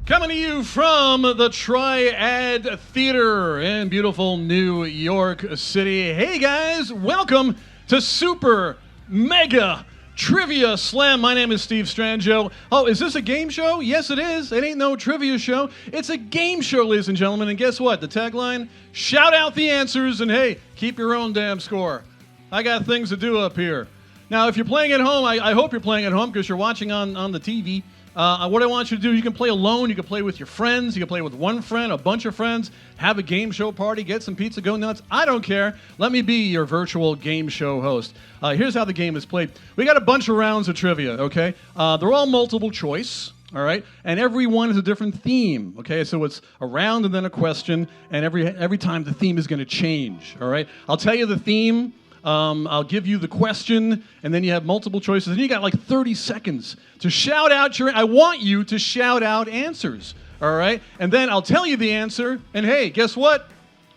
Coming to you from the Triad Theatre in beautiful New York City. Hey guys, welcome to Super Mega Trivia Slam. My name is Steve Strangio. Oh, is this a game show? Yes, it is. It ain't no trivia show. It's a game show, ladies and gentlemen. And guess what? The tagline, shout out the answers and hey, keep your own damn score. I got things to do up here. Now, if you're playing at home, I hope you're playing at home because you're watching on the TV. What I want you to do, you can play alone, you can play with your friends, you can play with one friend, a bunch of friends, have a game show party, get some pizza, go nuts. I don't care. Let me be your virtual game show host. Here's how the game is played. We got a bunch of rounds of trivia, okay? They're all multiple choice, all right? And every one is a different theme, okay? So it's a round and then a question, and every time the theme is going to change, all right? I'll tell you the theme. I'll give you the question, and then you have multiple choices, and you got like 30 seconds to shout out I want you to shout out answers, all right? And then I'll tell you the answer, and hey, guess what?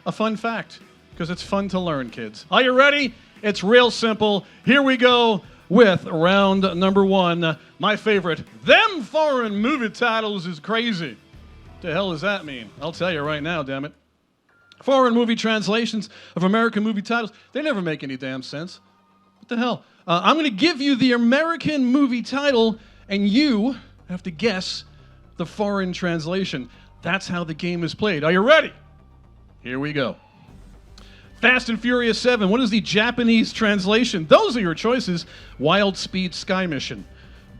A fun fact, because it's fun to learn, kids. Are you ready? It's real simple. Here we go with round number one. My favorite, them foreign movie titles is crazy. What the hell does that mean? I'll tell you right now, damn it. Foreign movie translations of American movie titles, they never make any damn sense. What the hell? I'm going to give you the American movie title, and you have to guess the foreign translation. That's how the game is played. Are you ready? Here we go. Fast and Furious 7, what is the Japanese translation? Those are your choices. Wild Speed Sky Mission,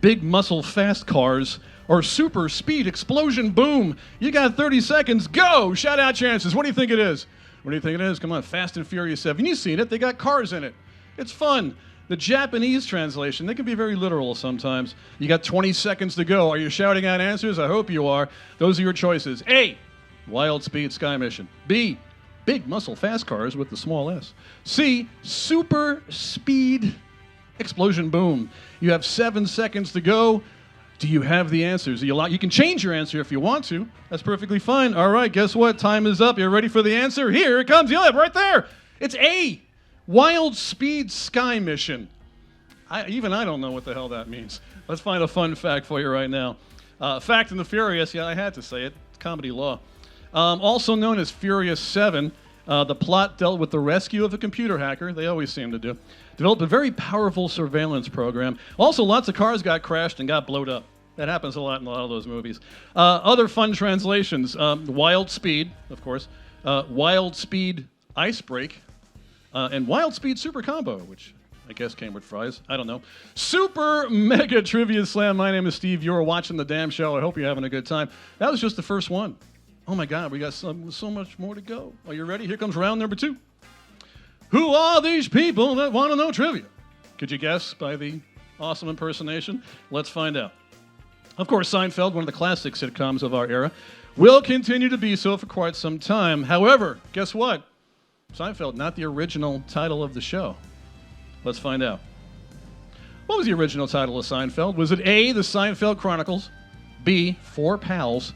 Big Muscle Fast Cars, or Super Speed Explosion Boom. You got 30 seconds. Go! Shout out chances. What do you think it is? What do you think it is? Come on, Fast and Furious 7. You've seen it. They got cars in it. It's fun. The Japanese translation, they can be very literal sometimes. You got 20 seconds to go. Are you shouting out answers? I hope you are. Those are your choices. A, Wild Speed Sky Mission. B, Big Muscle Fast Cars with the small S. C, Super Speed Explosion Boom. You have 7 seconds to go. Do you have the answers? You can change your answer if you want to. That's perfectly fine. All right, guess what? Time is up. You're ready for the answer? Here it comes. Yeah, right there. It's A, Wild Speed Sky Mission. Even I don't know what the hell that means. Let's find a fun fact for you right now. Fact and the Furious. Yeah, I had to say it. It's comedy law. Also known as Furious 7, the plot dealt with the rescue of a computer hacker. They always seem to do. Developed a very powerful surveillance program. Also, lots of cars got crashed and got blowed up. That happens a lot in a lot of those movies. Other fun translations, Wild Speed, of course, Wild Speed Ice Break, and Wild Speed Super Combo, which I guess came with fries. I don't know. Super Mega Trivia Slam. My name is Steve. You're watching the damn show. I hope you're having a good time. That was just the first one. Oh my God, we got so much more to go. Are you ready? Here comes round number two. Who are these people that want to know trivia? Could you guess by the awesome impersonation? Let's find out. Of course, Seinfeld, one of the classic sitcoms of our era, will continue to be so for quite some time. However, guess what? Seinfeld, not the original title of the show. Let's find out. What was the original title of Seinfeld? Was it A, The Seinfeld Chronicles, B, Four Pals,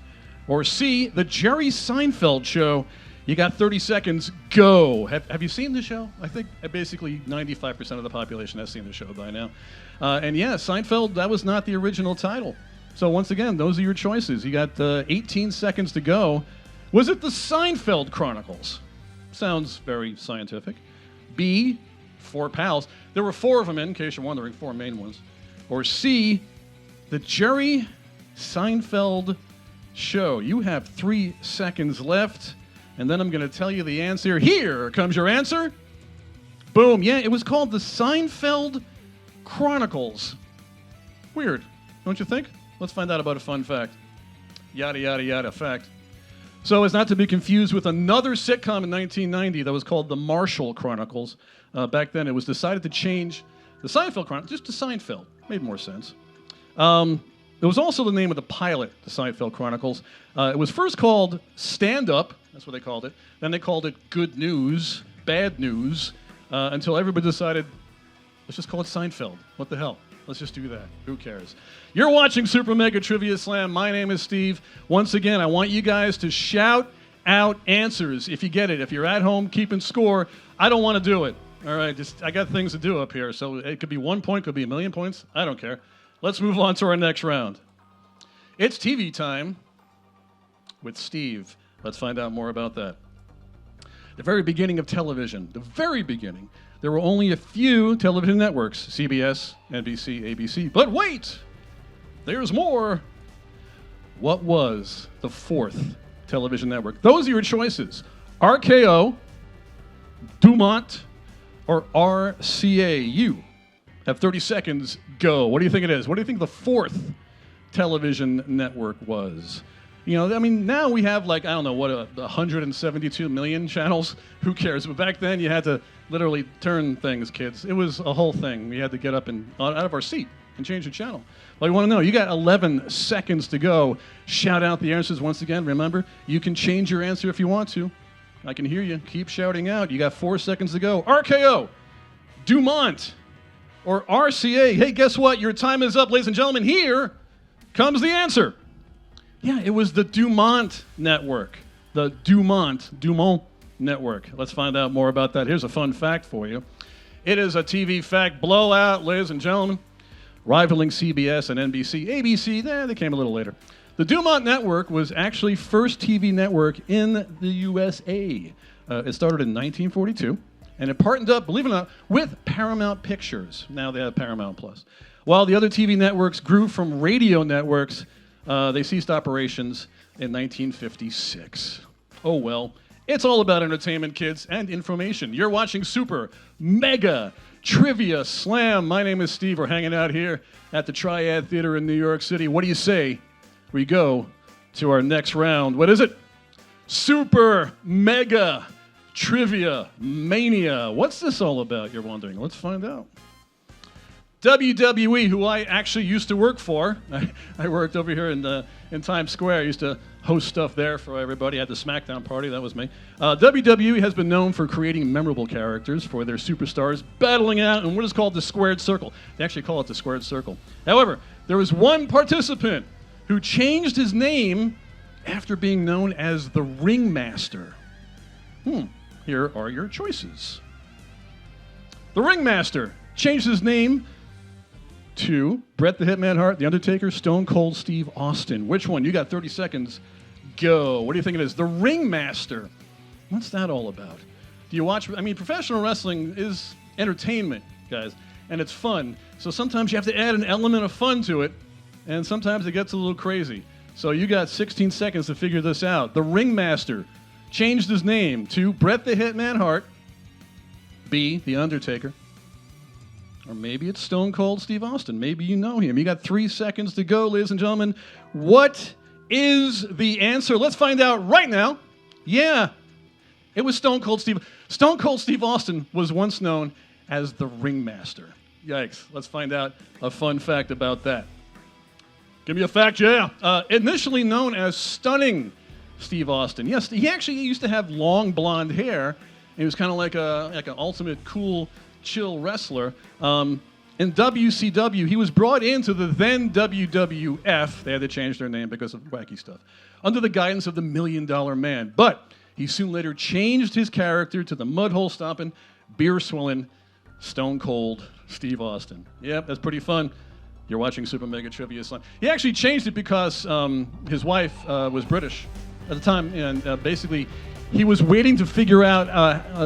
or C, The Jerry Seinfeld Show? You got 30 seconds. Go. Have you seen the show? I think basically 95% of the population has seen the show by now. And yeah, Seinfeld, that was not the original title. So once again, those are your choices. You got 18 seconds to go. Was it The Seinfeld Chronicles? Sounds very scientific. B, Four Pals. There were four of them in case you're wondering, four main ones. Or C, The Jerry Seinfeld Show. You have 3 seconds left. And then I'm going to tell you the answer. Here comes your answer. Boom. Yeah, it was called The Seinfeld Chronicles. Weird, don't you think? Let's find out about a fun fact. Yada, yada, yada, fact. So as not to be confused with another sitcom in 1990 that was called The Marshall Chronicles. Back then, it was decided to change The Seinfeld Chronicles just to Seinfeld. Made more sense. It was also the name of the pilot, The Seinfeld Chronicles. It was first called Stand Up. That's what they called it. Then they called it Good News, Bad News, until everybody decided, let's just call it Seinfeld. What the hell? Let's just do that. Who cares? You're watching Super Mega Trivia Slam. My name is Steve. Once again, I want you guys to shout out answers if you get it. If you're at home keeping score, I don't want to do it. All right, I got things to do up here. So it could be 1 point, could be a million points. I don't care. Let's move on to our next round. It's TV time. with Steve. Let's find out more about that. The very beginning of television, the very beginning, there were only a few television networks, CBS, NBC, ABC. But wait, there's more. What was the fourth television network? Those are your choices. RKO, Dumont, or RCA. You have 30 seconds. Go. What do you think it is? What do you think the fourth television network was? You know, I mean, now we have like, I don't know, what, 172 million channels? Who cares? But back then, you had to literally turn things, kids. It was a whole thing. We had to get up and out of our seat and change the channel. Well, you want to know, you got 11 seconds to go. Shout out the answers once again. Remember, you can change your answer if you want to. I can hear you. Keep shouting out. You got 4 seconds to go. RKO, Dumont, or RCA. Hey, guess what? Your time is up, ladies and gentlemen. Here comes the answer. Yeah, it was the Dumont network. The Dumont network. Let's find out more about that. Here's a fun fact for you. It is a TV fact blowout, ladies and gentlemen. Rivaling CBS and NBC. ABC, they came a little later. The Dumont network was actually first TV network in the USA. It started in 1942, and it partnered up, believe it or not, with Paramount Pictures. Now they have Paramount Plus. While the other TV networks grew from radio networks, they ceased operations in 1956. Oh well, it's all about entertainment, kids, and information. You're watching Super Mega Trivia Slam. My name is Steve. We're hanging out here at the Triad Theatre in New York City. What do you say we go to our next round? What is it? Super Mega Trivia Mania. What's this all about, you're wondering? Let's find out. WWE, who I actually used to work for. I worked over here in Times Square. I used to host stuff there for everybody. I had the SmackDown party. That was me. WWE has been known for creating memorable characters for their superstars, battling out in what is called the squared circle. They actually call it the squared circle. However, there was one participant who changed his name after being known as the Ringmaster. Here are your choices. The Ringmaster changed his name to Bret the Hitman Hart, The Undertaker, Stone Cold Steve Austin. Which one? You got 30 seconds. Go. What do you think it is? The Ringmaster. What's that all about? Do you watch? I mean, professional wrestling is entertainment, guys, and it's fun. So sometimes you have to add an element of fun to it, and sometimes it gets a little crazy. So you got 16 seconds to figure this out. The Ringmaster changed his name to Bret the Hitman Hart, B, The Undertaker, or maybe it's Stone Cold Steve Austin. Maybe you know him. You got 3 seconds to go, ladies and gentlemen. What is the answer? Let's find out right now. Yeah, it was Stone Cold Steve. Stone Cold Steve Austin was once known as the Ringmaster. Yikes. Let's find out a fun fact about that. Give me a fact, yeah. Initially known as Stunning Steve Austin. Yes, he actually used to have long blonde hair. He was kind of like an ultimate cool, chill wrestler. In WCW, he was brought into the then WWF. They had to change their name because of wacky stuff. Under the guidance of the $1 Million Man. But he soon later changed his character to the mudhole stomping, beer swilling, Stone Cold Steve Austin. Yep, that's pretty fun. You're watching Super Mega Trivia Slam. He actually changed it because his wife was British at the time, and basically he was waiting to figure out,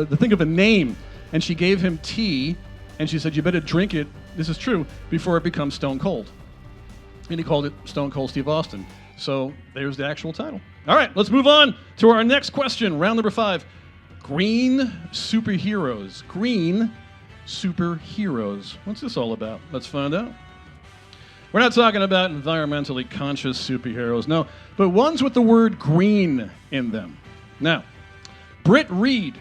to think of a name, and she gave him tea, and she said, you better drink it, this is true, before it becomes Stone Cold. And he called it Stone Cold Steve Austin. So there's the actual title. All right, let's move on to our next question, round number 5. Green superheroes. Green superheroes. What's this all about? Let's find out. We're not talking about environmentally conscious superheroes, no, but ones with the word green in them. Now, Britt Reed,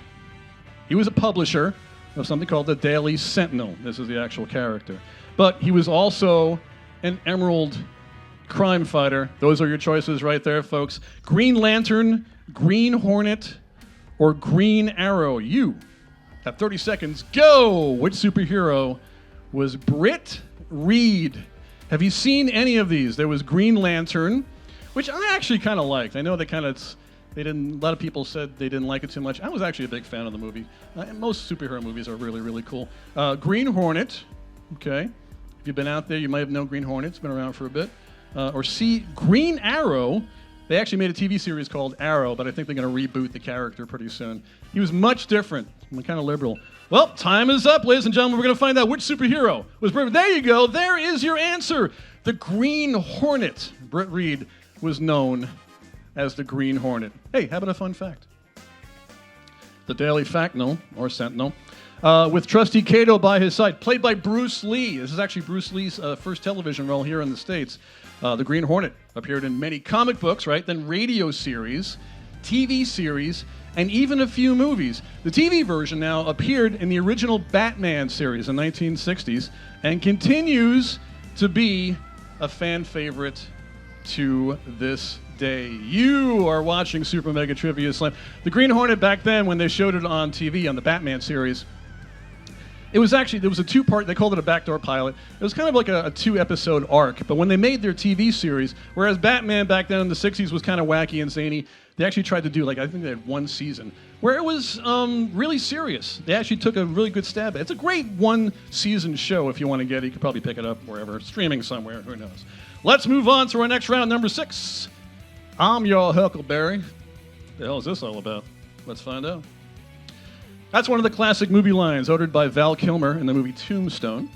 he was a publisher of something called the Daily Sentinel. This is the actual character. But he was also an Emerald crime fighter. Those are your choices right there, folks. Green Lantern, Green Hornet, or Green Arrow. You have 30 seconds. Go! Which superhero was Britt Reed? Have you seen any of these? There was Green Lantern, which I actually kind of liked. I know a lot of people said they didn't like it too much. I was actually a big fan of the movie. Most superhero movies are really, really cool. Green Hornet, okay. If you've been out there, you might have known Green Hornet. It's been around for a bit. Or C, Green Arrow. They actually made a TV series called Arrow, but I think they're going to reboot the character pretty soon. He was much different, kind of liberal. Well, time is up, ladies and gentlemen. We're going to find out which superhero was Britt. There you go. There is your answer. The Green Hornet. Britt Reed was known as the Green Hornet. Hey, how about a fun fact? The Daily Factnal, or Sentinel, with Trusty Cato by his side, played by Bruce Lee. This is actually Bruce Lee's first television role here in the States. The Green Hornet appeared in many comic books, right? Then radio series, TV series, and even a few movies. The TV version now appeared in the original Batman series in the 1960s and continues to be a fan favorite to this day. You are watching Super Mega Trivia Slam. The Green Hornet back then, when they showed it on TV on the Batman series, it was actually, there was a two-part, they called it a backdoor pilot. It was kind of like a two-episode arc. But when they made their TV series, whereas Batman back then in the 60s was kind of wacky and zany, they actually tried to do, like, I think they had one season, where it was really serious. They actually took a really good stab at it. It's a great one-season show if you want to get it. You could probably pick it up wherever, streaming somewhere, who knows. Let's move on to our next round, number 6. I'm your Huckleberry. The hell is this all about? Let's find out. That's one of the classic movie lines uttered by Val Kilmer in the movie Tombstone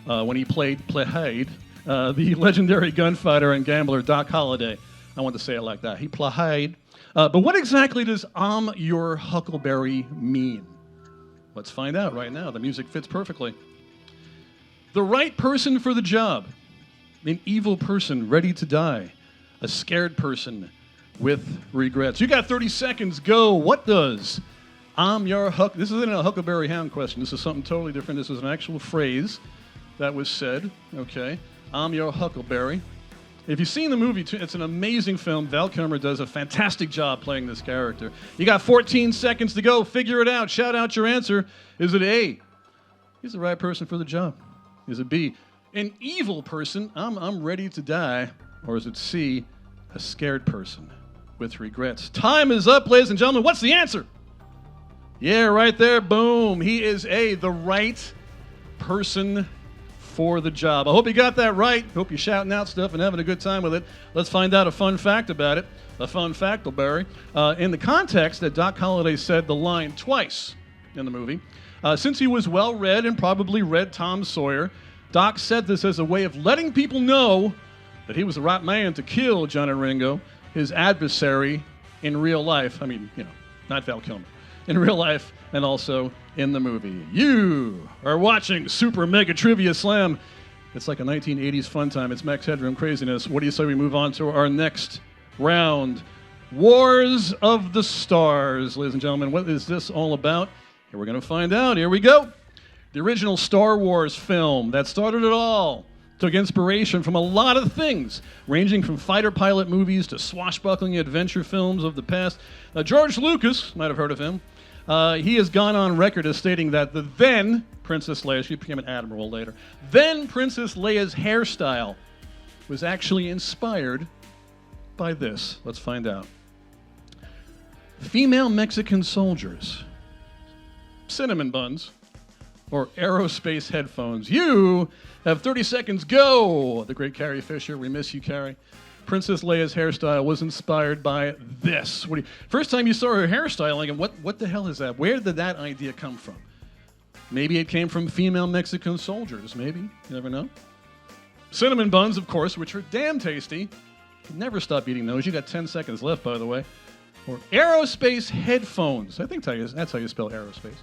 when he played the legendary gunfighter and gambler Doc Holliday. I want to say it like that. He played. But what exactly does I'm your Huckleberry mean? Let's find out right now. The music fits perfectly. The right person for the job. An evil person ready to die. A scared person with regrets. You got 30 seconds. Go. What does I'm your Huck... This isn't a Huckleberry Hound question. This is something totally different. This is an actual phrase that was said. Okay. I'm your Huckleberry. If you've seen the movie, it's an amazing film. Val Kilmer does a fantastic job playing this character. You got 14 seconds to go. Figure it out. Shout out your answer. Is it A, he's the right person for the job? Is it B, an evil person, I'm ready to die? Or is it C, a scared person with regrets? Time is up, ladies and gentlemen. What's the answer? Yeah, right there. Boom. He is A, the right person for the job. I hope you got that right. Hope you're shouting out stuff and having a good time with it. Let's find out a fun fact about it. A fun factleberry. In the context that Doc Holliday said the line twice in the movie, since he was well-read and probably read Tom Sawyer, Doc said this as a way of letting people know that he was the right man to kill John and Ringo, his adversary in real life. I mean, not Val Kilmer. In real life and also in the movie. You are watching Super Mega Trivia Slam. It's like a 1980s fun time. It's Max Headroom craziness. What do you say we move on to our next round? Wars of the Stars. Ladies and gentlemen, what is this all about? Here we're going to find out. Here we go. The original Star Wars film that started it all took inspiration from a lot of things, ranging from fighter pilot movies to swashbuckling adventure films of the past. George Lucas, might have heard of him, he has gone on record as stating that the then Princess Leia, she became an admiral later, then Princess Leia's hairstyle was actually inspired by this. Let's find out. Female Mexican soldiers, cinnamon buns, or aerospace headphones. You have 30 seconds. Go! The great Carrie Fisher. We miss you, Carrie. Princess Leia's hairstyle was inspired by this. First time you saw her hairstyling, and what the hell is that? Where did that idea come from? Maybe it came from female Mexican soldiers. Maybe. You never know. Cinnamon buns, of course, which are damn tasty. Never stop eating those. You got 10 seconds left, by the way. Or aerospace headphones. I think that's how you spell aerospace.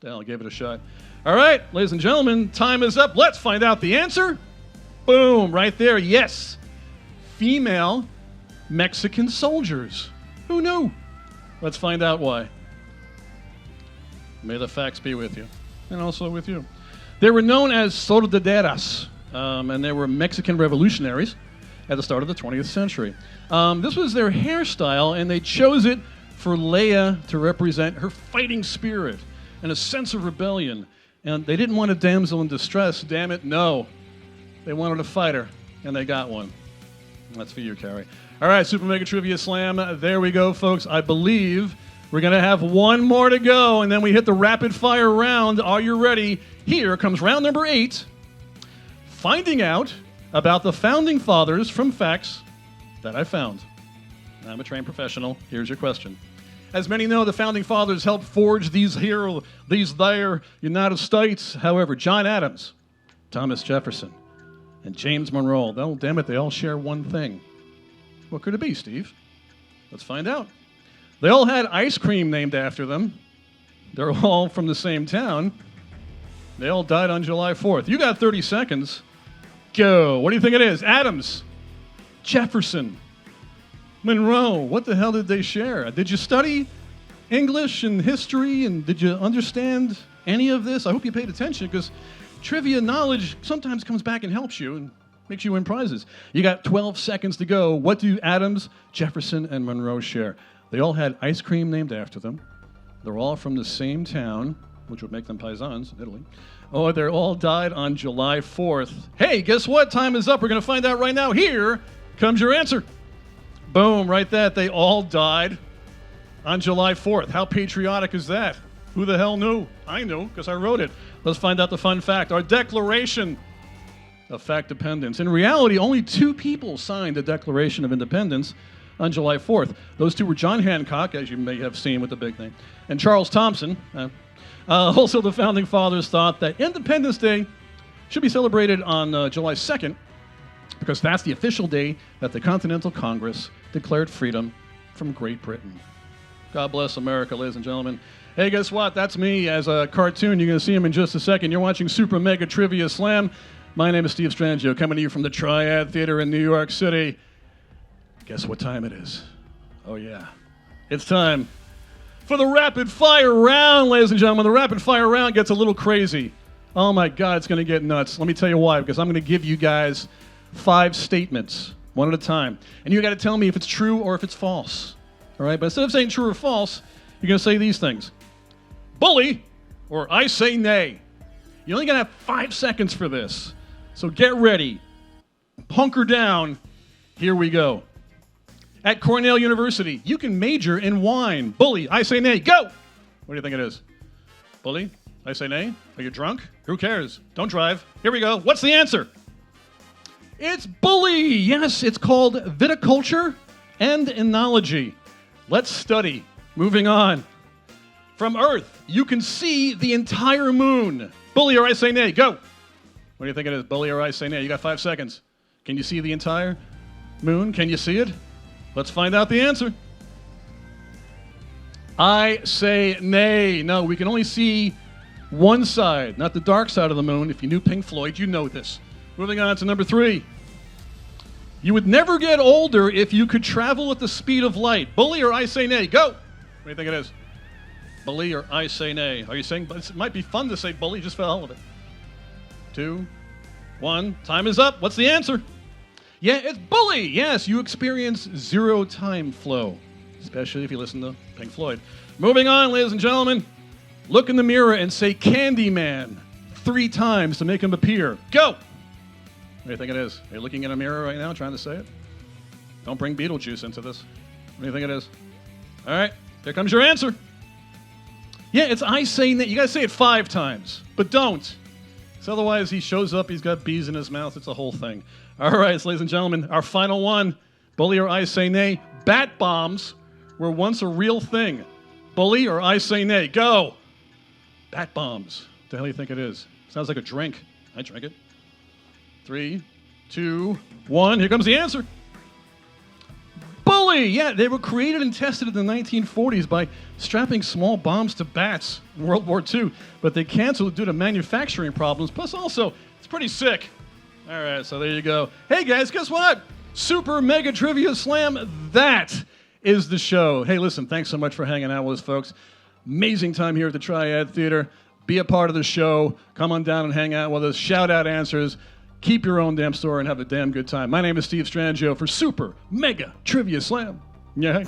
I'll give it a shot. All right, ladies and gentlemen, time is up. Let's find out the answer. Boom, right there. Yes. Female Mexican soldiers. Who knew? Let's find out why. May the facts be with you, and also with you. They were known as soldaderas, and they were Mexican revolutionaries at the start of the 20th century. This was their hairstyle, and they chose it for Leia to represent her fighting spirit and a sense of rebellion. And they didn't want a damsel in distress. Damn it, no. They wanted a fighter, and they got one. That's for you, Carrie. All right, Super Mega Trivia Slam. There we go, folks. I believe we're going to have one more to go, and then we hit the rapid-fire round. Are you ready? Here comes round number 8. Finding out about the Founding Fathers from facts that I found. I'm a trained professional. Here's your question. As many know, the Founding Fathers helped forge these there United States. However, John Adams, Thomas Jefferson, and James Monroe, oh, damn it, they all share one thing. What could it be, Steve? Let's find out. They all had ice cream named after them. They're all from the same town. They all died on July 4th. You got 30 seconds. Go. What do you think it is? Adams, Jefferson, Monroe. What the hell did they share? Did you study English and history, and did you understand any of this? I hope you paid attention, because trivia knowledge sometimes comes back and helps you and makes you win prizes. You got 12 seconds to go. What do Adams, Jefferson, and Monroe share? They all had ice cream named after them. They're all from the same town, which would make them paisans in Italy. Oh, they all died on July 4th. Hey, guess what? Time is up. We're going to find out right now. Here comes your answer. Boom, right there. They all died on July 4th. How patriotic is that? Who the hell knew? I knew, because I wrote it. Let's find out the fun fact. Our Declaration of Fact Dependence. In reality, only 2 people signed the Declaration of Independence on July 4th. Those 2 were John Hancock, as you may have seen with the big name, and Charles Thompson. Also, the Founding Fathers thought that Independence Day should be celebrated on July 2nd, because that's the official day that the Continental Congress declared freedom from Great Britain. God bless America, ladies and gentlemen. Hey, guess what? That's me as a cartoon. You're going to see him in just a second. You're watching Super Mega Trivia Slam. My name is Steve Strangio, coming to you from the Triad Theatre in New York City. Guess what time it is? Oh, yeah. It's time for the rapid fire round, ladies and gentlemen. The rapid fire round gets a little crazy. Oh, my God, it's going to get nuts. Let me tell you why, because I'm going to give you guys 5 statements, one at a time. And you got to tell me if it's true or if it's false. All right? But instead of saying true or false, you're going to say these things. Bully, or I say nay. You're only going to have 5 seconds for this. So get ready. Hunker down. Here we go. At Cornell University, you can major in wine. Bully, I say nay. Go! What do you think it is? Bully, I say nay. Are you drunk? Who cares? Don't drive. Here we go. What's the answer? It's bully. Yes, it's called viticulture and enology. Let's study. Moving on. From Earth, you can see the entire moon. Bully, or I say nay. Go! What do you think it is? Bully, or I say nay? You got 5 seconds. Can you see the entire moon? Can you see it? Let's find out the answer. I say nay. No, we can only see one side, not the dark side of the moon. If you knew Pink Floyd, you know this. Moving on to number 3. You would never get older if you could travel at the speed of light. Bully, or I say nay. Go! What do you think it is? Bully, or I say nay? Are you saying, it might be fun to say bully just for the hell of it. 2, 1, time is up. What's the answer? Yeah, it's bully. Yes, you experience 0 time flow, especially if you listen to Pink Floyd. Moving on, ladies and gentlemen. Look in the mirror and say Candyman 3 times to make him appear. Go! What do you think it is? Are you looking in a mirror right now trying to say it? Don't bring Beetlejuice into this. What do you think it is? All right, here comes your answer. Yeah, it's I say that. You got to say it 5 times, but don't. So otherwise he shows up, he's got bees in his mouth. It's a whole thing. All right, so ladies and gentlemen, our final one. Bully, or I say nay. Bat bombs were once a real thing. Bully, or I say nay. Go! Bat bombs. What the hell do you think it is? Sounds like a drink. I drink it. 3, 2, 1. Here comes the answer. Bully! Yeah, they were created and tested in the 1940s by strapping small bombs to bats in World War II, but they canceled due to manufacturing problems. Plus, also, it's pretty sick. All right, so there you go. Hey, guys, guess what? Super Mega Trivia Slam. That is the show. Hey, listen, thanks so much for hanging out with us, folks. Amazing time here at the Triad Theatre. Be a part of the show. Come on down and hang out with us. Shout out answers. Keep your own damn store and have a damn good time. My name is Steve Strangio for Super Mega Trivia Slam. Yeah.